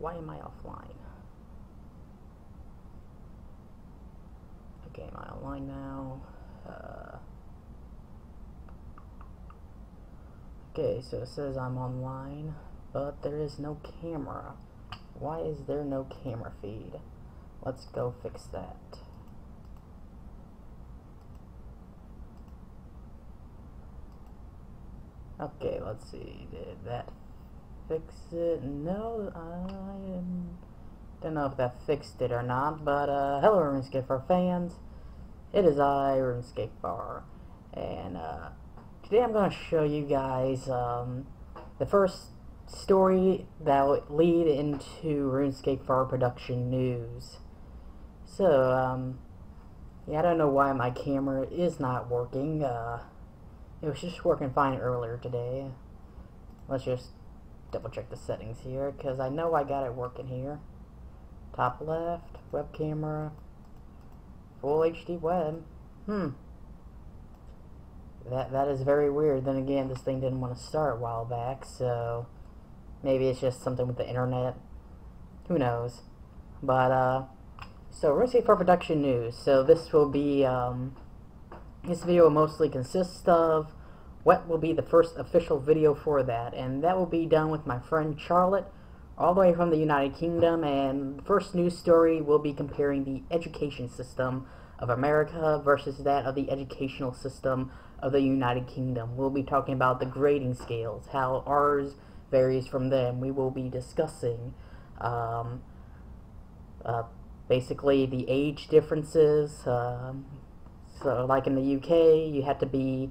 Why am I offline? Okay, am I online now? Okay, so it says I'm online, but there is no camera. Why is there no camera feed? Let's go fix that. Okay, let's see. Did that fix it? No, I don't know if that fixed it or not, but hello Runescapefar fans. It is I, Runescapefar, and today I'm going to show you guys the first story that will lead into Runescapefar production news. So, yeah, I don't know why my camera is not working. It was just working fine earlier today. Let's just double check the settings here, because I know I got it working here. Top left, web camera, full HD web. That is very weird. Then again, this thing didn't want to start a while back, so maybe it's just something with the internet. Who knows? But so Runescapefar production news. So this will be this video will mostly consist of what will be the first official video for that, and that will be done with my friend Charlotte, all the way from the United Kingdom. And the first news story will be comparing the education system of America versus that of the educational system of the United Kingdom. We'll be talking about the grading scales, how ours varies from them. We will be discussing basically the age differences. So like in the UK, you have to be,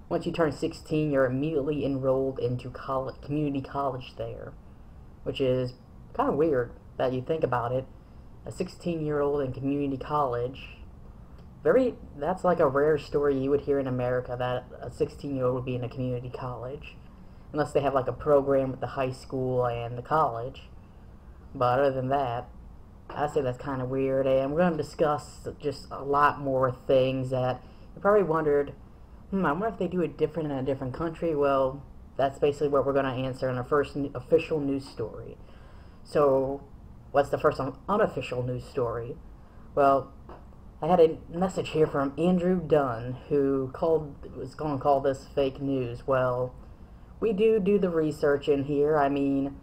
once you turn 16, you're immediately enrolled into college, community college there, which is kind of weird that you think about it. A 16-year-old in community college, that's like a rare story you would hear in America, that a 16-year-old would be in a community college, unless they have like a program with the high school and the college. But other than that, I say that's kind of weird, and we're going to discuss just a lot more things that you probably wondered, I wonder if they do it different in a different country. Well, that's basically what we're going to answer in our first official news story. So, what's the first unofficial news story? Well, I had a message here from Andrew Dunn, who was going to call this fake news. Well, we do the research in here. I mean,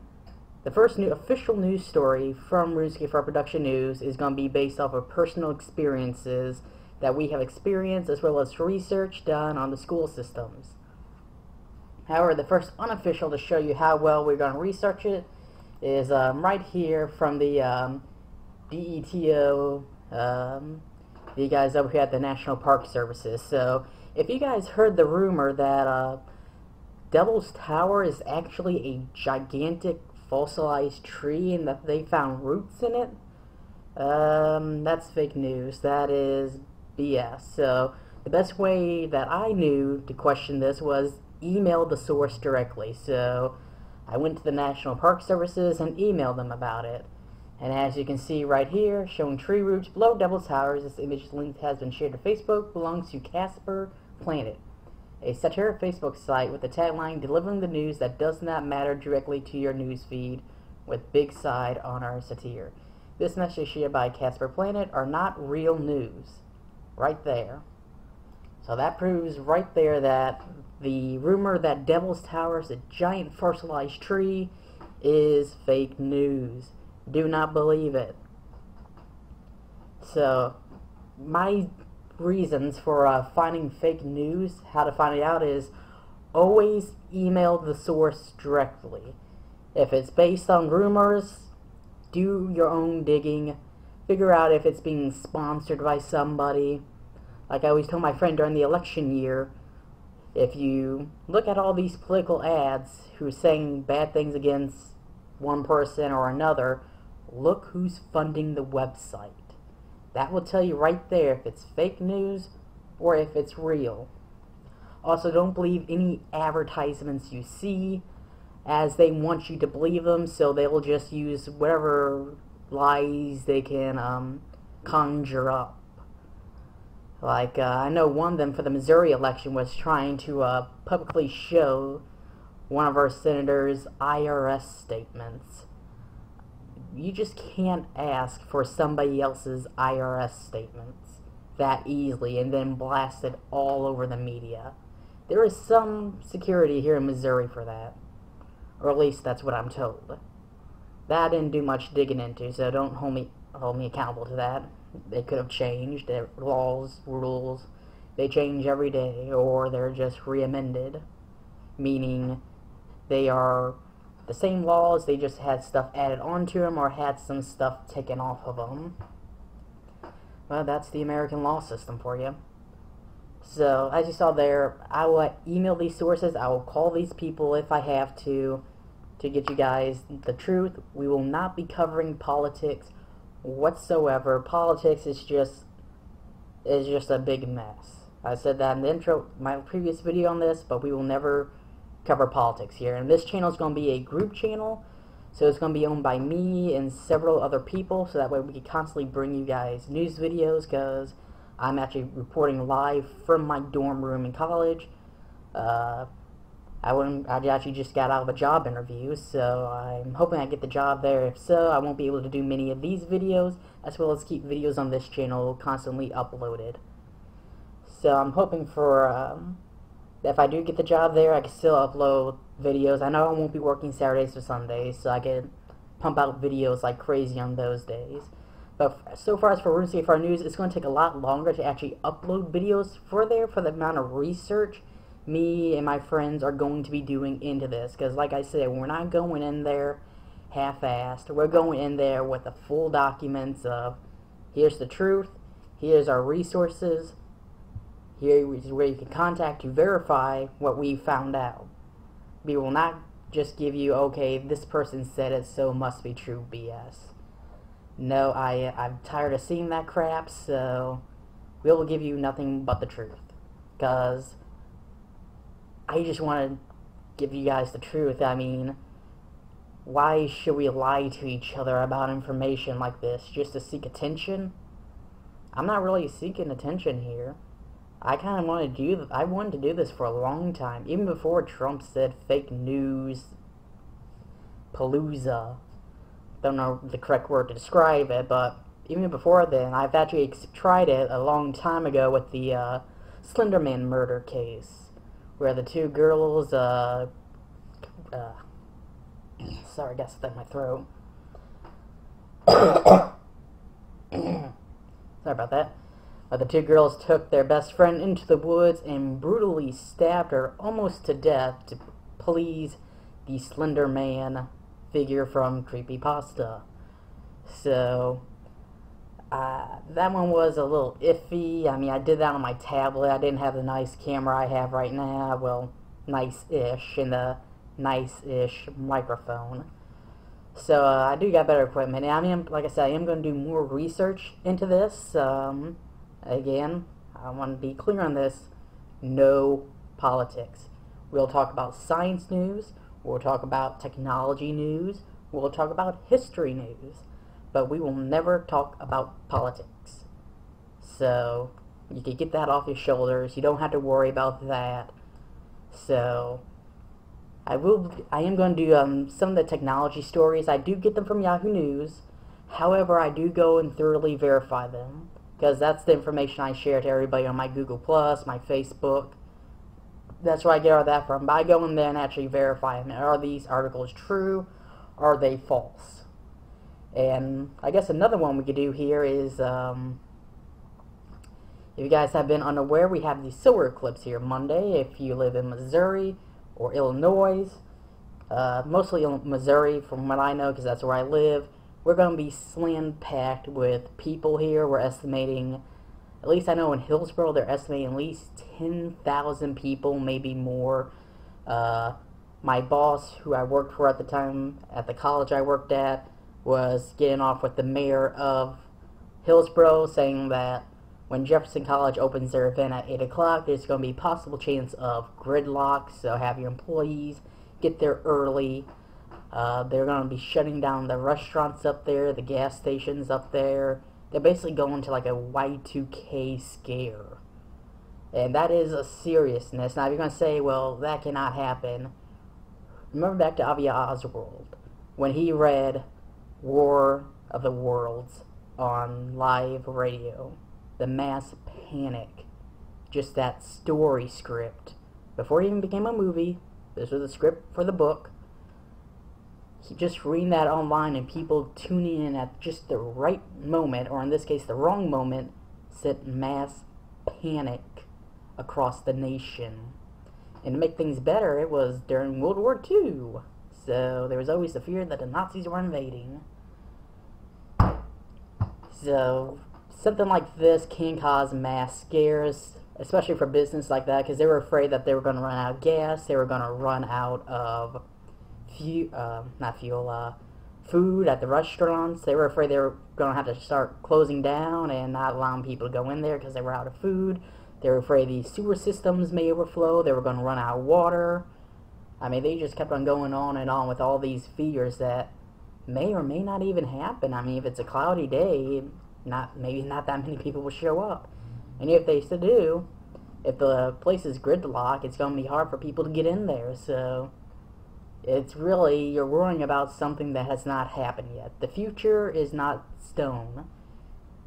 the first official news story from Runescapefar Production News is going to be based off of personal experiences that we have experienced, as well as research done on the school systems. However, the first unofficial to show you how well we're going to research it is right here from the DETO, you guys over here at the National Park Services. So, if you guys heard the rumor that Devil's Tower is actually a gigantic fossilized tree and that they found roots in it, that's fake news. That is BS. So the best way that I knew to question this was email the source directly. So I went to the National Park Services and emailed them about it. And as you can see right here, showing tree roots below Devil's Towers, this image link has been shared to Facebook, belongs to Casper Planet, a satiric Facebook site with the tagline, delivering the news that does not matter directly to your news feed, with big side on our satire. This message shared by Casper Planet are not real news. Right there. So that proves right there that the rumor that Devil's Tower is a giant fossilized tree is fake news. Do not believe it. So, my reasons for finding fake news, how to find it out, is always email the source directly. If it's based on rumors, do your own digging. Figure out if it's being sponsored by somebody. Like I always told my friend during the election year, if you look at all these political ads who are saying bad things against one person or another, look who's funding the website. That will tell you right there if it's fake news or if it's real. Also, don't believe any advertisements you see, as they want you to believe them, so they will just use whatever lies they can conjure up. Like, I know one of them for the Missouri election was trying to publicly show one of our senators' IRS statements. you just can't ask for somebody else's IRS statements that easily and then blast it all over the media. There is some security here in Missouri for that. Or at least that's what I'm told. That I didn't do much digging into, so don't hold me accountable to that. They could have changed. Their laws, rules, they change every day, or they're just re-amended. Meaning they are the same laws, they just had stuff added onto them or had some stuff taken off of them. Well, that's the American law system for you. So, as you saw there, I will email these sources, I will call these people if I have to get you guys the truth. We will not be covering politics whatsoever. Politics is just a big mess. I said that in the intro, my previous video on this, but we will never cover politics here. And this channel is going to be a group channel, so it's going to be owned by me and several other people, so that way we can constantly bring you guys news videos, because I'm actually reporting live from my dorm room in college. I actually just got out of a job interview, so I'm hoping I get the job there. If so, I won't be able to do many of these videos, as well as keep videos on this channel constantly uploaded. So I'm hoping for, if I do get the job there, I can still upload videos. I know I won't be working Saturdays or Sundays, so I can pump out videos like crazy on those days. But so far as for Runescapefar News, it's going to take a lot longer to actually upload videos for the amount of research me and my friends are going to be doing into this. Because like I said, we're not going in there half-assed. We're going in there with the full documents of, here's the truth, here's our resources, here is where you can contact to verify what we found out. We will not just give you, okay, this person said it, so it must be true BS. No, I'm tired of seeing that crap, so we'll give you nothing but the truth. Because I just want to give you guys the truth. I mean, why should we lie to each other about information like this just to seek attention? I'm not really seeking attention here. I wanted to do this for a long time, even before Trump said fake news palooza. Don't know the correct word to describe it, but even before then, I've actually tried it a long time ago with the Slenderman murder case, where the two girls, sorry, I got stuck in my throat. Sorry about that. The two girls took their best friend into the woods and brutally stabbed her almost to death to please the Slender Man figure from Creepypasta. So, that one was a little iffy. I mean, I did that on my tablet. I didn't have the nice camera I have right now. Well, nice-ish, and the nice-ish microphone. So, I do got better equipment. And I mean, like I said, I am going to do more research into this. Again, I want to be clear on this. No politics. We'll talk about science news. We'll talk about technology news. We'll talk about history news. But we will never talk about politics. So, you can get that off your shoulders. You don't have to worry about that. So, I am going to do some of the technology stories. I do get them from Yahoo News. However, I do go and thoroughly verify them, because that's the information I share to everybody on my Google+, my Facebook. That's where I get all that from. But I go in there and actually verify them. Are these articles true? Are they false? And I guess another one we could do here is, if you guys have been unaware, we have the solar eclipse here Monday. If you live in Missouri or Illinois, mostly Missouri from what I know, because that's where I live, we're going to be slam-packed with people here. We're estimating, at least I know in Hillsboro, they're estimating at least 10,000 people, maybe more. My boss, who I worked for at the time, at the college I worked at, was getting off with the mayor of Hillsboro, saying that when Jefferson College opens their event at 8 o'clock, there's going to be a possible chance of gridlock, so have your employees get there early. They're going to be shutting down the restaurants up there, the gas stations up there. They're basically going to like a Y2K scare. And that is a seriousness. Now, if you're going to say, well, that cannot happen, remember back to Avi Oswald, when he read War of the Worlds on live radio. The mass panic. Just that story script. Before it even became a movie, this was the script for the book. Just reading that online and people tuning in at just the right moment, or in this case the wrong moment, sent mass panic across the nation. And to make things better, it was during World War II. So there was always the fear that the Nazis were invading. So something like this can cause mass scares, especially for business like that, because they were afraid that they were going to run out of gas, they were going to run out of food at the restaurants. They were afraid they were going to have to start closing down and not allowing people to go in there because they were out of food. They were afraid the sewer systems may overflow. They were going to run out of water. I mean, they just kept on going on and on with all these fears that may or may not even happen. I mean, if it's a cloudy day, maybe not that many people will show up. And if they still do, if the place is gridlocked, it's going to be hard for people to get in there. So it's really, you're worrying about something that has not happened yet. The future is not stone.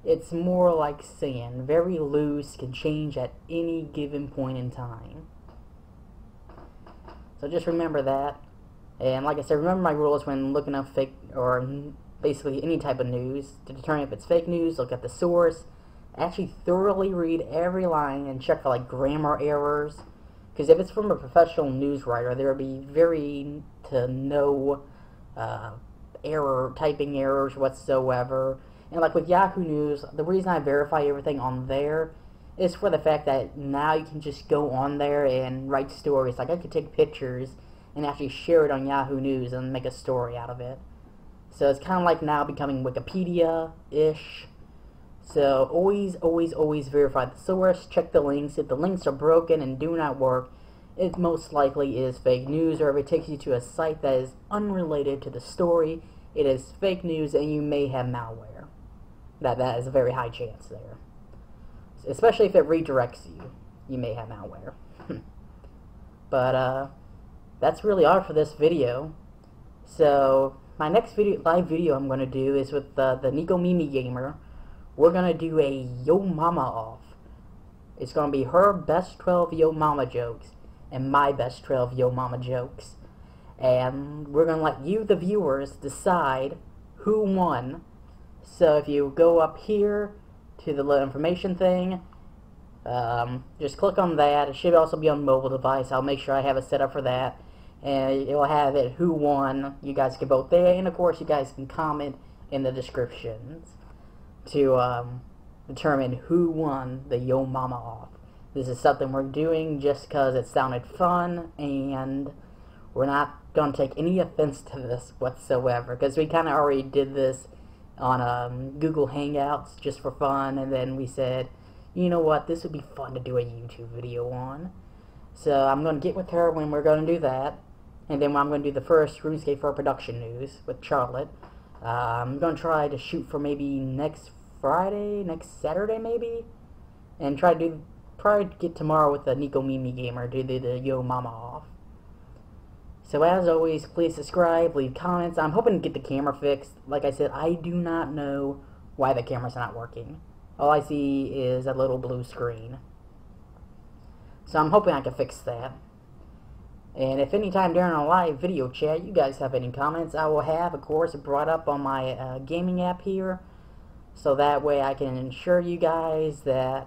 It's more like sand, very loose, can change at any given point in time. So just remember that. And like I said, remember my rules when looking up fake, or basically any type of news. To determine if it's fake news, look at the source. Actually thoroughly read every line and check for like grammar errors. Because if it's from a professional news writer, there will be no typing errors whatsoever. And like with Yahoo News, the reason I verify everything on there is for the fact that now you can just go on there and write stories. Like I could take pictures and actually share it on Yahoo News and make a story out of it. So it's kind of like now becoming Wikipedia-ish. So always verify the source, check the links. If the links are broken and do not work, it most likely is fake news, or if it takes you to a site that is unrelated to the story, it is fake news and you may have malware. That is a very high chance there. Especially if it redirects you, you may have malware. But that's really all for this video. So my next live video I'm going to do is with the Nico Mimi Gamer. We're going to do a Yo Mama off. It's going to be her best 12 Yo Mama jokes and my best 12 Yo Mama jokes. And we're going to let you, the viewers, decide who won. So if you go up here to the little information thing, just click on that. It should also be on mobile device. I'll make sure I have it set up for that. And it will have it who won. You guys can vote there. And of course you guys can comment in the descriptions to determine who won the Yo Mama off. This is something we're doing just because it sounded fun, and we're not going to take any offense to this whatsoever, because we kind of already did this on Google Hangouts just for fun, and then we said, you know what, this would be fun to do a YouTube video on. So I'm going to get with her when we're going to do that, and then I'm going to do the first Runescapefar production news with Charlotte. I'm going to try to shoot for maybe next Saturday maybe, and try to get tomorrow with the Nico Mimi Gamer, do the Yo Mama off. So as always, please subscribe, leave comments. I'm hoping to get the camera fixed. Like I said, I do not know why the camera's not working. All I see is a little blue screen. So I'm hoping I can fix that. And if any time during a live video chat you guys have any comments, I will have, of course, brought up on my gaming app here. So that way I can ensure you guys that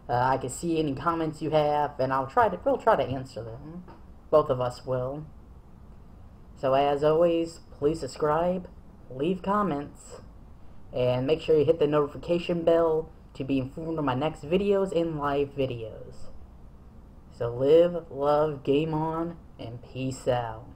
I can see any comments you have, and we'll try to answer them. Both of us will. So as always, please subscribe, leave comments, and make sure you hit the notification bell to be informed of my next videos and live videos. So live, love, game on, and peace out.